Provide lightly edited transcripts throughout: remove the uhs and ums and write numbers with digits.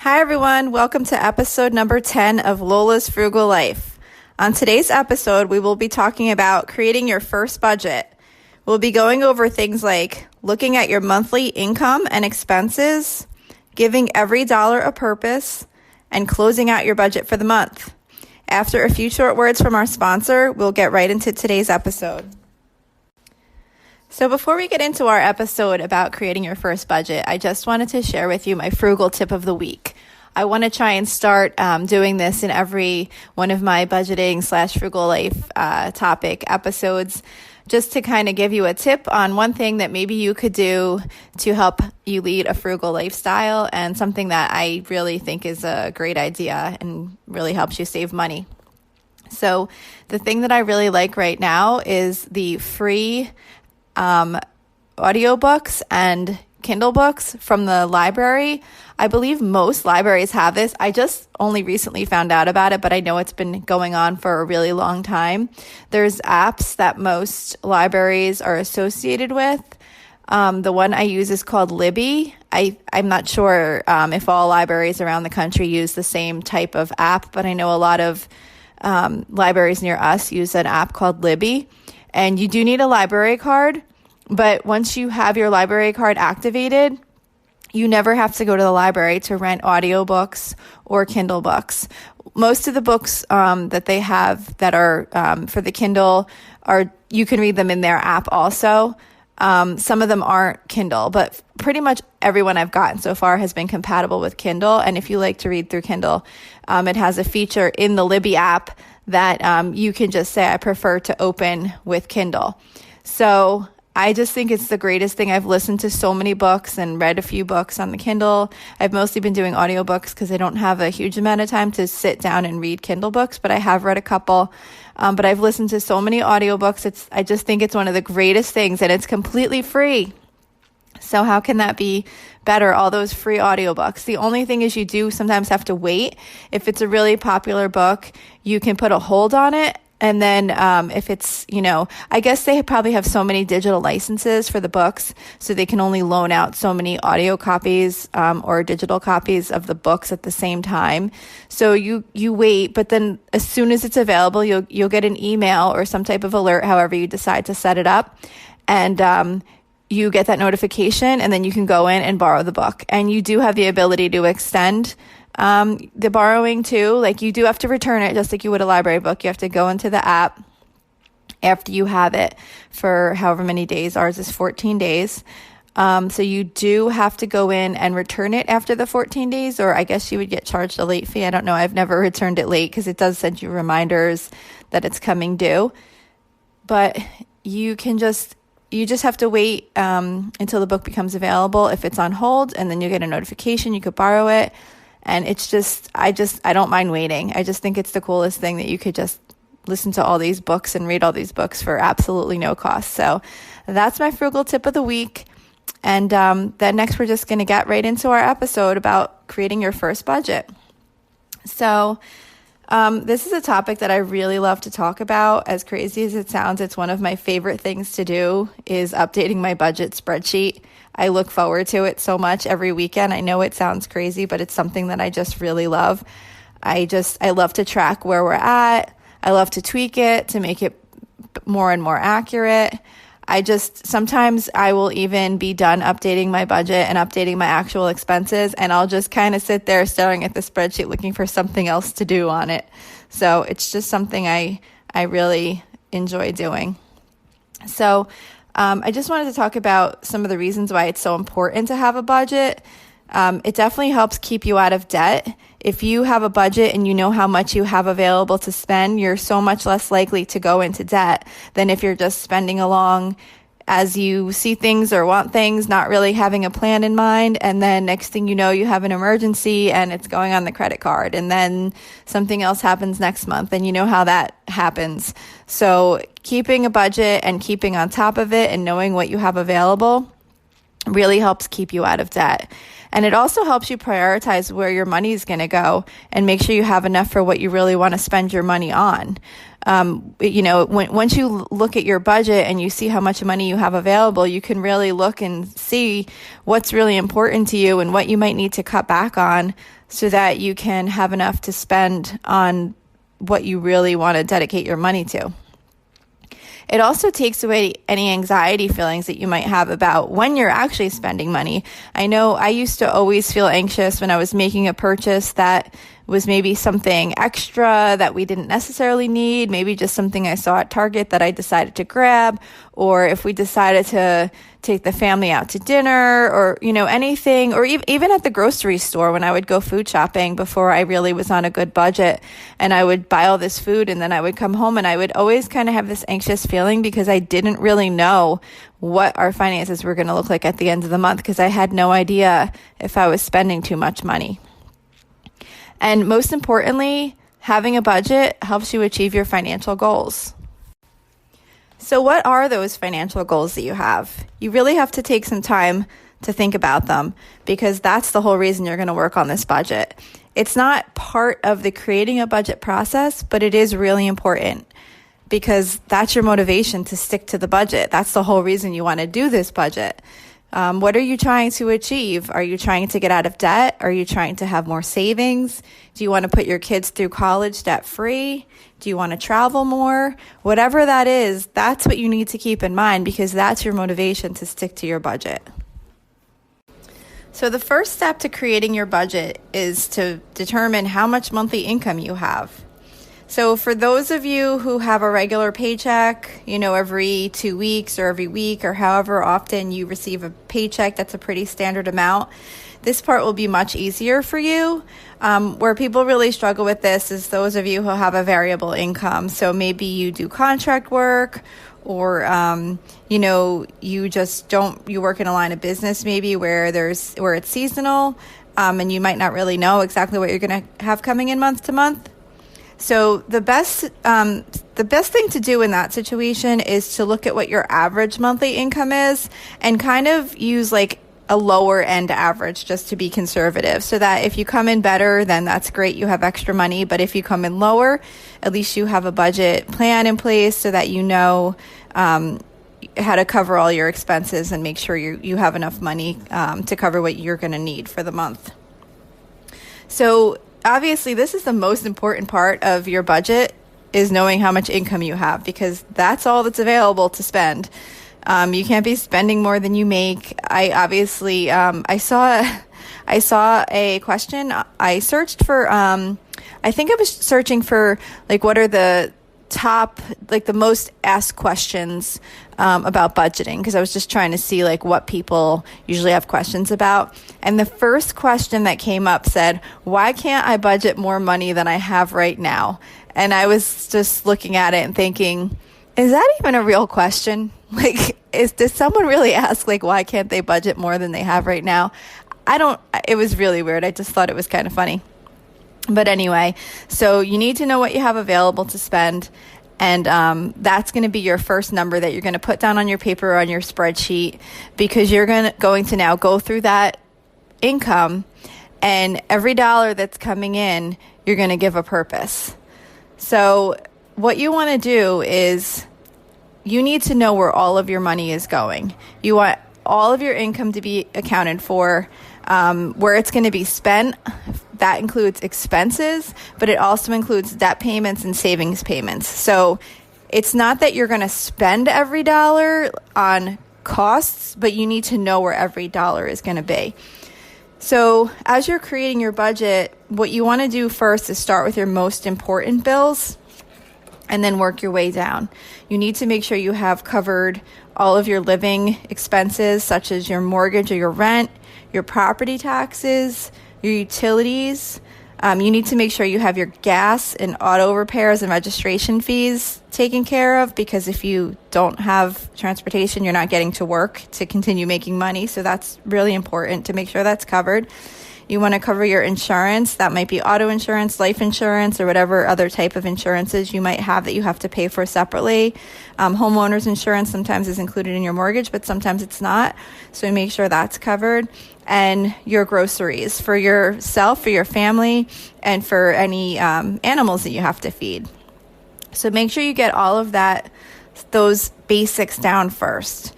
Hi, everyone. Welcome to episode number 10 of Lola's Frugal Life. On today's episode, we will be talking about creating your first budget. We'll be going over things like looking at your monthly income and expenses, giving every dollar a purpose, and closing out your budget for the month. After a few short words from our sponsor, we'll get right into today's episode. So before we get into our episode about creating your first budget, I just wanted to share with you my frugal tip of the week. I want to try and start doing this in every one of my budgeting/frugal life topic episodes, just to kind of give you a tip on one thing that maybe you could do to help you lead a frugal lifestyle, and something that I really think is a great idea and really helps you save money. So the thing that I really like right now is the free audiobooks and Kindle books from the library. I believe most libraries have this. I just only recently found out about it, but I know it's been going on for a really long time. There's apps that most libraries are associated with. The one I use is called Libby. I'm not sure if all libraries around the country use the same type of app, but I know a lot of libraries near us use an app called Libby. And you do need a library card, but once you have your library card activated, you never have to go to the library to rent audiobooks or Kindle books. Most of the books that they have that are for the Kindle you can read them in their app also. Some of them aren't Kindle, but pretty much everyone I've gotten so far has been compatible with Kindle. And if you like to read through Kindle, it has a feature in the Libby app that you can just say, I prefer to open with Kindle. So I just think it's the greatest thing. I've listened to so many books and read a few books on the Kindle. I've mostly been doing audiobooks because I don't have a huge amount of time to sit down and read Kindle books, but I have read a couple. But I've listened to so many audiobooks. I just think it's one of the greatest things, and it's completely free. So how can that be better, all those free audiobooks? The only thing is you do sometimes have to wait. If it's a really popular book, you can put a hold on it. And then if it's, I guess they probably have so many digital licenses for the books, so they can only loan out so many audio copies or digital copies of the books at the same time. So you wait, but then as soon as it's available, you'll get an email or some type of alert, however you decide to set it up. And you get that notification, and then you can go in and borrow the book. And you do have the ability to extend the borrowing too. Like, you do have to return it just like you would a library book. You have to go into the app after you have it for however many days. Ours is 14 days. So you do have to go in and return it after the 14 days, or I guess you would get charged a late fee. I don't know. I've never returned it late because it does send you reminders that it's coming due. But you just have to wait until the book becomes available if it's on hold, and then you get a notification. You could borrow it. And it's just, I don't mind waiting. I just think it's the coolest thing that you could just listen to all these books and read all these books for absolutely no cost. So that's my frugal tip of the week. And then next, we're just going to get right into our episode about creating your first budget. So this is a topic that I really love to talk about. As crazy as it sounds, it's one of my favorite things to do, is updating my budget spreadsheet. I look forward to it so much every weekend. I know it sounds crazy, but it's something that I just really love. I love to track where we're at. I love to tweak it to make it more and more accurate. Sometimes I will even be done updating my budget and updating my actual expenses, and I'll just kind of sit there staring at the spreadsheet looking for something else to do on it. So it's just something I really enjoy doing. So I just wanted to talk about some of the reasons why it's so important to have a budget. It definitely helps keep you out of debt. If you have a budget and you know how much you have available to spend, you're so much less likely to go into debt than if you're just spending along as you see things or want things, not really having a plan in mind. And then next thing you know, you have an emergency and it's going on the credit card. And then something else happens next month, and you know how that happens. So keeping a budget and keeping on top of it and knowing what you have available really helps keep you out of debt. And it also helps you prioritize where your money is going to go and make sure you have enough for what you really want to spend your money on. Once you look at your budget and you see how much money you have available, you can really look and see what's really important to you and what you might need to cut back on so that you can have enough to spend on what you really want to dedicate your money to. It also takes away any anxiety feelings that you might have about when you're actually spending money. I know I used to always feel anxious when I was making a purchase that was maybe something extra that we didn't necessarily need, maybe just something I saw at Target that I decided to grab, or if we decided to take the family out to dinner, or, anything, or even at the grocery store when I would go food shopping before I really was on a good budget, and I would buy all this food, and then I would come home and I would always kind of have this anxious feeling because I didn't really know what our finances were going to look like at the end of the month because I had no idea if I was spending too much money. And most importantly, having a budget helps you achieve your financial goals. So what are those financial goals that you have? You really have to take some time to think about them because that's the whole reason you're going to work on this budget. It's not part of the creating a budget process, but it is really important because that's your motivation to stick to the budget. That's the whole reason you want to do this budget. What are you trying to achieve? Are you trying to get out of debt? Are you trying to have more savings? Do you want to put your kids through college debt-free? Do you want to travel more? Whatever that is, that's what you need to keep in mind because that's your motivation to stick to your budget. So the first step to creating your budget is to determine how much monthly income you have. So for those of you who have a regular paycheck, every 2 weeks or every week or however often you receive a paycheck, that's a pretty standard amount. This part will be much easier for you. Where people really struggle with this is those of you who have a variable income. So maybe you do contract work or, you work in a line of business maybe where it's seasonal and you might not really know exactly what you're going to have coming in month to month. So the best thing to do in that situation is to look at what your average monthly income is and kind of use like a lower end average just to be conservative so that if you come in better, then that's great. You have extra money. But if you come in lower, at least you have a budget plan in place so that you know how to cover all your expenses and make sure you have enough money to cover what you're going to need for the month. So obviously, this is the most important part of your budget is knowing how much income you have because that's all that's available to spend. You can't be spending more than you make. I saw a question. I searched for, I think I was searching for like what are the top, like the most asked questions about budgeting because I was just trying to see like what people usually have questions about. And the first question that came up said, why can't I budget more money than I have right now? And I was just looking at it and thinking, is that even a real question? Like, does someone really ask like, why can't they budget more than they have right now? It was really weird. I just thought it was kind of funny. But anyway, so you need to know what you have available to spend. And that's going to be your first number that you're going to put down on your paper or on your spreadsheet because you're going to now go through that income and every dollar that's coming in, you're going to give a purpose. So what you want to do is you need to know where all of your money is going. You want all of your income to be accounted for, where it's going to be spent. That includes expenses, but it also includes debt payments and savings payments. So it's not that you're going to spend every dollar on costs, but you need to know where every dollar is going to be. So as you're creating your budget, what you want to do first is start with your most important bills and then work your way down. You need to make sure you have covered all of your living expenses, such as your mortgage or your rent, your property taxes, your utilities. You need to make sure you have your gas and auto repairs and registration fees taken care of because if you don't have transportation, you're not getting to work to continue making money. So that's really important to make sure that's covered. You want to cover your insurance. That might be auto insurance, life insurance, or whatever other type of insurances you might have that you have to pay for separately. Homeowners insurance sometimes is included in your mortgage, but sometimes it's not. So make sure that's covered. And your groceries for yourself, for your family, and for any animals that you have to feed. So make sure you get all of those basics down first.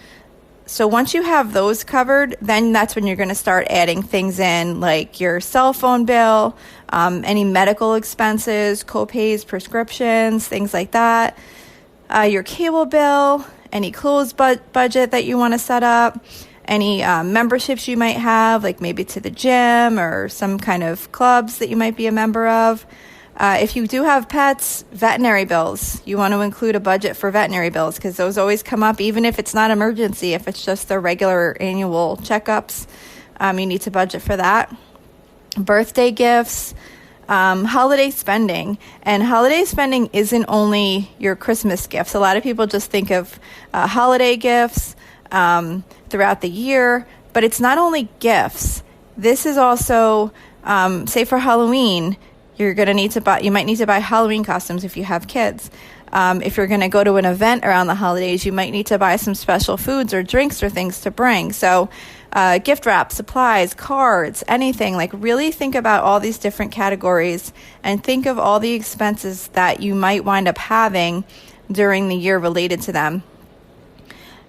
So once you have those covered, then that's when you're going to start adding things in, like your cell phone bill, any medical expenses, co-pays, prescriptions, things like that, your cable bill, any clothes budget that you want to set up, any memberships you might have, like maybe to the gym or some kind of clubs that you might be a member of. If you do have pets, veterinary bills, you want to include a budget for veterinary bills because those always come up, even if it's not emergency. If it's just the regular annual checkups, you need to budget for that. Birthday gifts, holiday spending. And holiday spending isn't only your Christmas gifts. A lot of people just think of holiday gifts throughout the year, but it's not only gifts. This is also, say for Halloween, you might need to buy Halloween costumes if you have kids. If you're going to go to an event around the holidays, you might need to buy some special foods or drinks or things to bring. So gift wrap, supplies, cards, anything. Like really think about all these different categories and think of all the expenses that you might wind up having during the year related to them.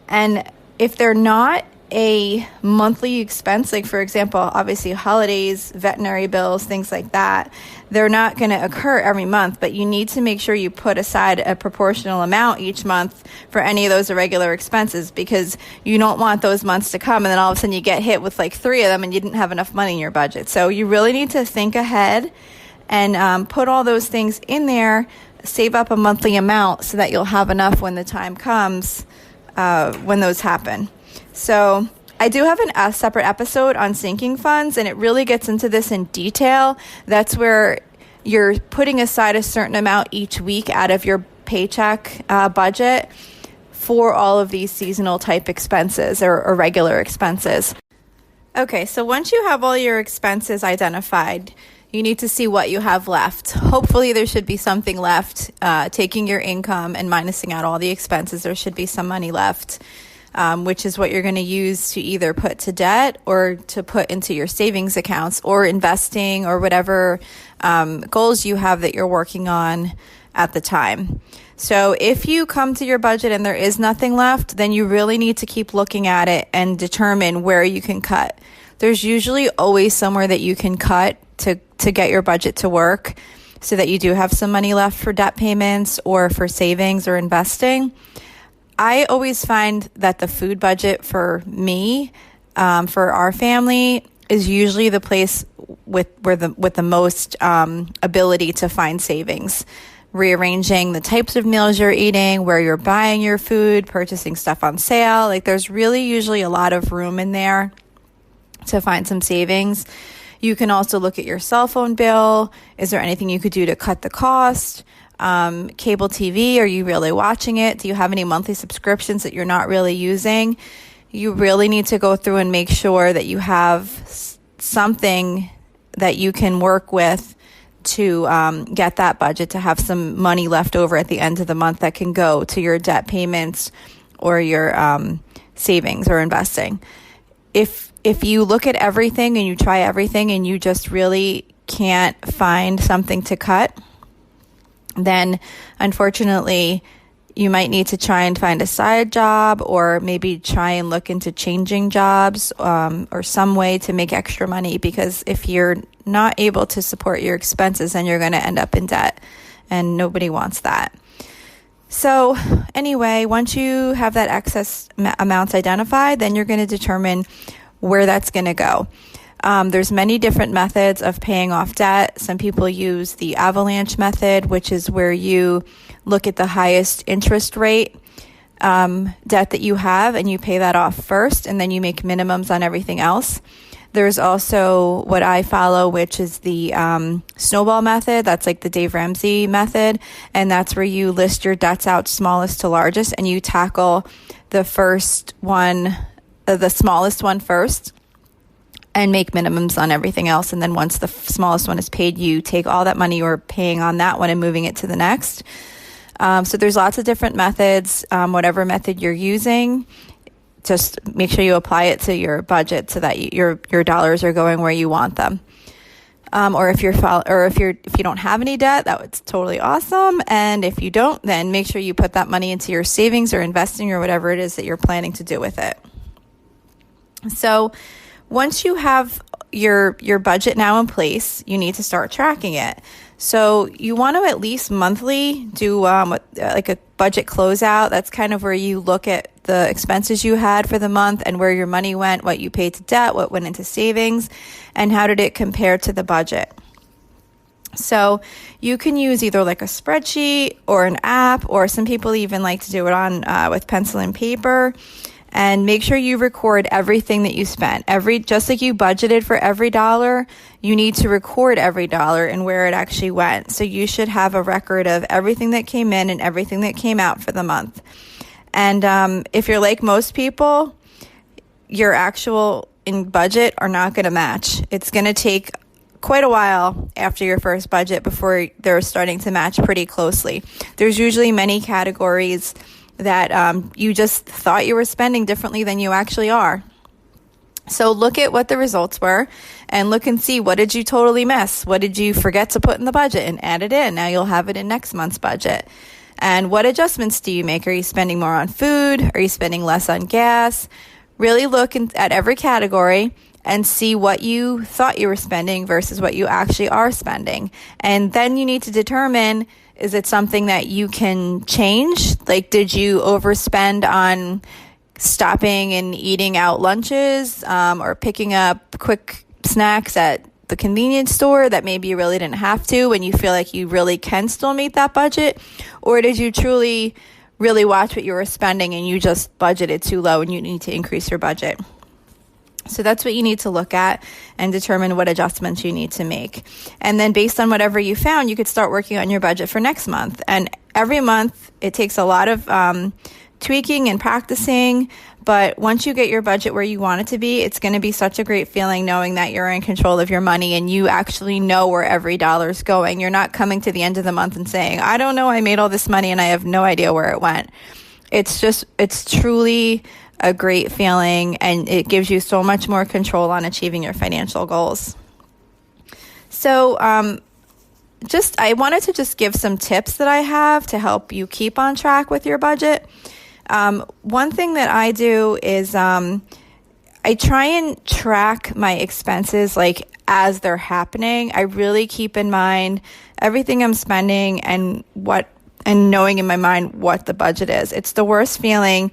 And if they're not a monthly expense, like for example, obviously holidays, veterinary bills, things like that, they're not going to occur every month, but you need to make sure you put aside a proportional amount each month for any of those irregular expenses, because you don't want those months to come and then all of a sudden you get hit with like 3 of them and you didn't have enough money in your budget. So you really need to think ahead and put all those things in there, save up a monthly amount so that you'll have enough when the time comes when those happen. So I do have a separate episode on sinking funds, and it really gets into this in detail. That's where you're putting aside a certain amount each week out of your paycheck budget for all of these seasonal type expenses or regular expenses. Okay, so once you have all your expenses identified, you need to see what you have left. Hopefully there should be something left. Taking your income and minusing out all the expenses, there should be some money left. Which is what you're going to use to either put to debt or to put into your savings accounts or investing or whatever goals you have that you're working on at the time. So if you come to your budget and there is nothing left, then you really need to keep looking at it and determine where you can cut. There's usually always somewhere that you can cut to get your budget to work so that you do have some money left for debt payments or for savings or investing. I always find that the food budget for me, for our family, is usually the place with the most ability to find savings. Rearranging the types of meals you're eating, where you're buying your food, purchasing stuff on sale. Like there's really usually a lot of room in there to find some savings. You can also look at your cell phone bill. Is there anything you could do to cut the cost? Cable TV, are you really watching it? Do you have any monthly subscriptions that you're not really using? You really need to go through and make sure that you have something that you can work with to get that budget to have some money left over at the end of the month that can go to your debt payments or your savings or investing. If you look at everything and you try everything and you just really can't find something to cut, then unfortunately you might need to try and find a side job or maybe try and look into changing jobs or some way to make extra money, because if you're not able to support your expenses, then you're going to end up in debt, and nobody wants that. So anyway, once you have that excess amounts identified, then you're going to determine where that's going to go. There's many different methods of paying off debt. Some people use the avalanche method, which is where you look at the highest interest rate debt that you have and you pay that off first, and then you make minimums on everything else. There's also what I follow, which is the snowball method. That's like the Dave Ramsey method, and that's where you list your debts out smallest to largest, and you tackle the first one, the smallest one first. and make minimums on everything else. And then once the smallest one is paid, you take all that money you're paying on that one and moving it to the next. So there's lots of different methods. Whatever method you're using, just make sure you apply it to your budget so that your dollars are going where you want them. Or if you don't have any debt, that's totally awesome. And if you don't, then make sure you put that money into your savings or investing or whatever it is that you're planning to do with it. So once you have your budget now in place, you need to start tracking it. So you want to at least monthly do like a budget closeout. That's kind of where you look at the expenses you had for the month and where your money went, what you paid to debt, what went into savings, and how did it compare to the budget. So you can use either like a spreadsheet or an app, or some people even like to do it on with pencil and paper. And make sure you record everything that you spent. Just like you budgeted for every dollar, you need to record every dollar and where it actually went. So you should have a record of everything that came in and everything that came out for the month. And if you're like most people, your actual in budget are not going to match. It's going to take quite a while after your first budget before they're starting to match pretty closely. There's usually many categories that you just thought you were spending differently than you actually are. So look at what the results were and look and see, what did you totally miss? What did you forget to put in the budget, and add it in? Now you'll have it in next month's budget. And what adjustments do you make? Are you spending more on food? Are you spending less on gas? Really look at every category and see what you thought you were spending versus what you actually are spending. And then you need to determine, is it something that you can change? Like, did you overspend on stopping and eating out lunches, or picking up quick snacks at the convenience store that maybe you really didn't have to, when you feel like you really can still meet that budget? Or did you truly really watch what you were spending and you just budgeted too low and you need to increase your budget? So that's what you need to look at and determine what adjustments you need to make. And then based on whatever you found, you could start working on your budget for next month. And every month it takes a lot of tweaking and practicing. But once you get your budget where you want it to be, it's going to be such a great feeling knowing that you're in control of your money and you actually know where every dollar is going. You're not coming to the end of the month and saying, I don't know, I made all this money and I have no idea where it went. It's truly a great feeling, and it gives you so much more control on achieving your financial goals. So I wanted to just give some tips that I have to help you keep on track with your budget. One thing that I do is I try and track my expenses like as they're happening. I really keep in mind everything I'm spending and knowing in my mind what the budget is. It's the worst feeling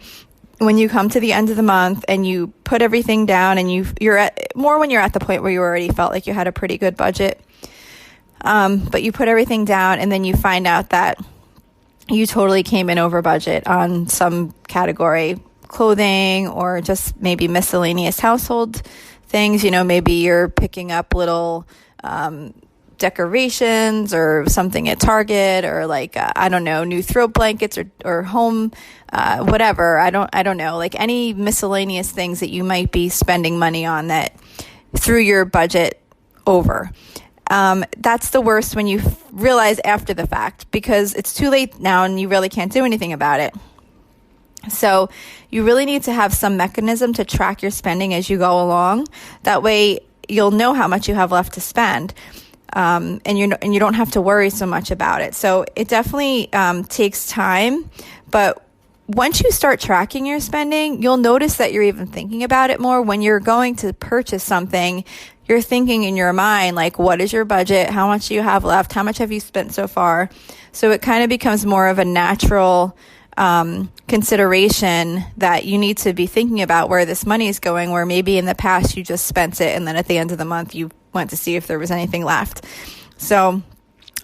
when you come to the end of the month and you put everything down and you're at more when you're at the point where you already felt like you had a pretty good budget. But you put everything down and then you find out that you totally came in over budget on some category, clothing or just maybe miscellaneous household things. Maybe you're picking up little decorations or something at Target, or like, new throw blankets or home, whatever. I don't know, like any miscellaneous things that you might be spending money on that threw your budget over. That's the worst when you realize after the fact, because it's too late now and you really can't do anything about it. So you really need to have some mechanism to track your spending as you go along. That way you'll know how much you have left to spend. And you don't have to worry so much about it. So it definitely takes time, but once you start tracking your spending, you'll notice that you're even thinking about it more. When you're going to purchase something, you're thinking in your mind, like, what is your budget? How much do you have left? How much have you spent so far? So it kind of becomes more of a natural consideration that you need to be thinking about where this money is going, where maybe in the past you just spent it and then at the end of the month you went to see if there was anything left. So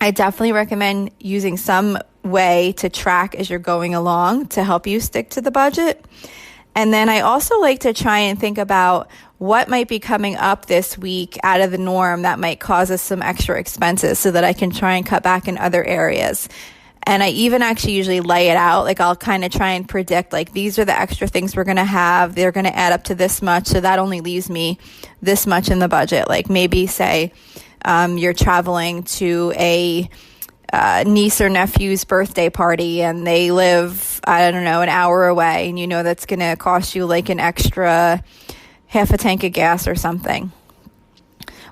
I definitely recommend using some way to track as you're going along to help you stick to the budget. And then I also like to try and think about what might be coming up this week out of the norm that might cause us some extra expenses so that I can try and cut back in other areas. And I even actually usually lay it out. Like I'll kind of try and predict, like, these are the extra things we're going to have. They're going to add up to this much. So that only leaves me this much in the budget. Like maybe say you're traveling to a niece or nephew's birthday party and they live, I don't know, an hour away, and you know that's going to cost you like an extra half a tank of gas or something,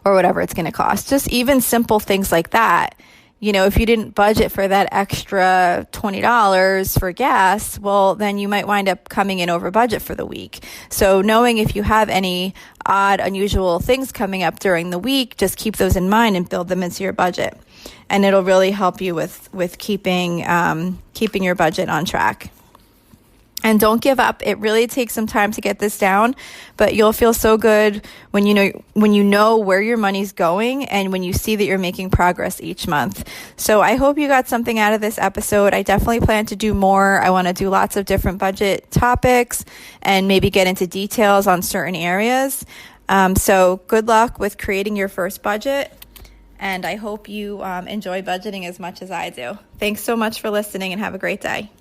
or whatever it's going to cost. Just even simple things like that. You know, if you didn't budget for that extra $20 for gas, well, then you might wind up coming in over budget for the week. So knowing if you have any odd, unusual things coming up during the week, just keep those in mind and build them into your budget. And it'll really help you with keeping your budget on track. And don't give up. It really takes some time to get this down, but you'll feel so good when you know where your money's going and when you see that you're making progress each month. So I hope you got something out of this episode. I definitely plan to do more. I want to do lots of different budget topics and maybe get into details on certain areas. So good luck with creating your first budget. And I hope you enjoy budgeting as much as I do. Thanks so much for listening and have a great day.